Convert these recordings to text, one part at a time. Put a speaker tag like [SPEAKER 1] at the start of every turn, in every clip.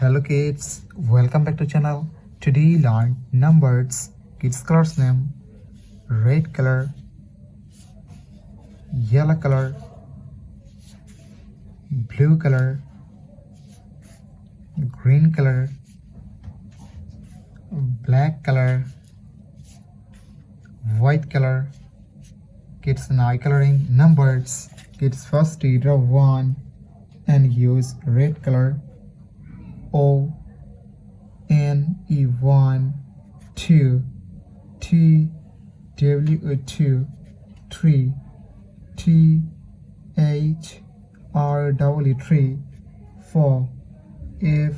[SPEAKER 1] Hello kids, welcome back to channel. Today learn numbers. Kids colors name: red color, yellow color, blue color, green color, black color, white color. Kids now coloring numbers. Kids first draw 1 and use red color. O N E 1 2 T W 2 3 T H R W 3 4 F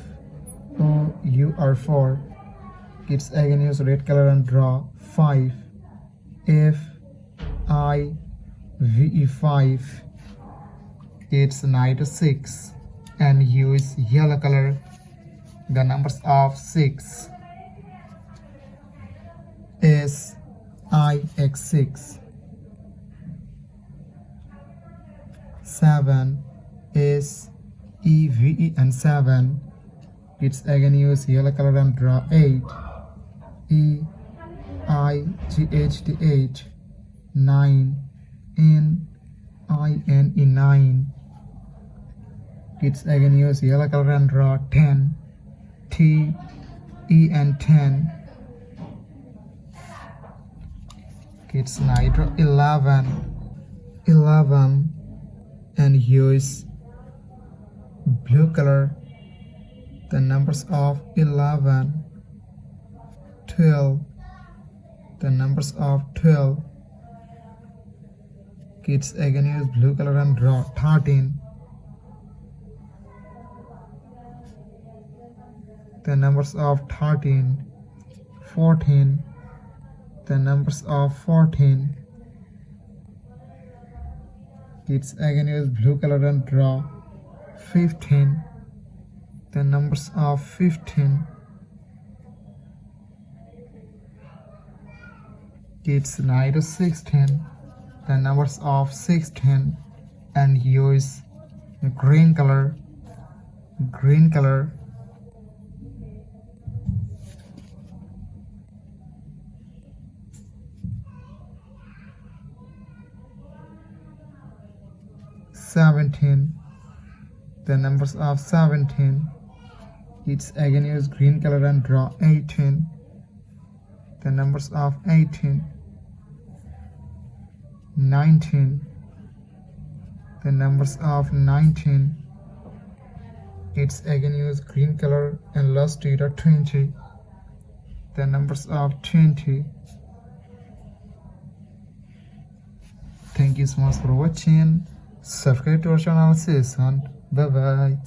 [SPEAKER 1] O U R 4. Kids again use red color and draw 5 F I V E 5. Kids night 6 and use yellow color. The numbers of 6. S I X 6. 7 S E V E and 7. Kids again use yellow color and draw 8 E I G H T 8. 9 N I N E 9. Kids again use yellow color and draw 10 T E N 10. Kids now draw 11 and use blue color. The numbers of 11. 12. The numbers of 12. Kids again use blue color and draw 13. The numbers of 13. 14. The numbers of 14. Kids again use blue color and draw 15. The numbers of 15. Kids now do 16. The numbers of 16 and use green color. 17. The numbers of 17. Kids again use green color and draw 18. The numbers of 18. 19. The numbers of 19. Kids again use green color and last to 20. The numbers of 20. Thank you so much for watching. Subscribe to our channel. See you soon. Bye bye.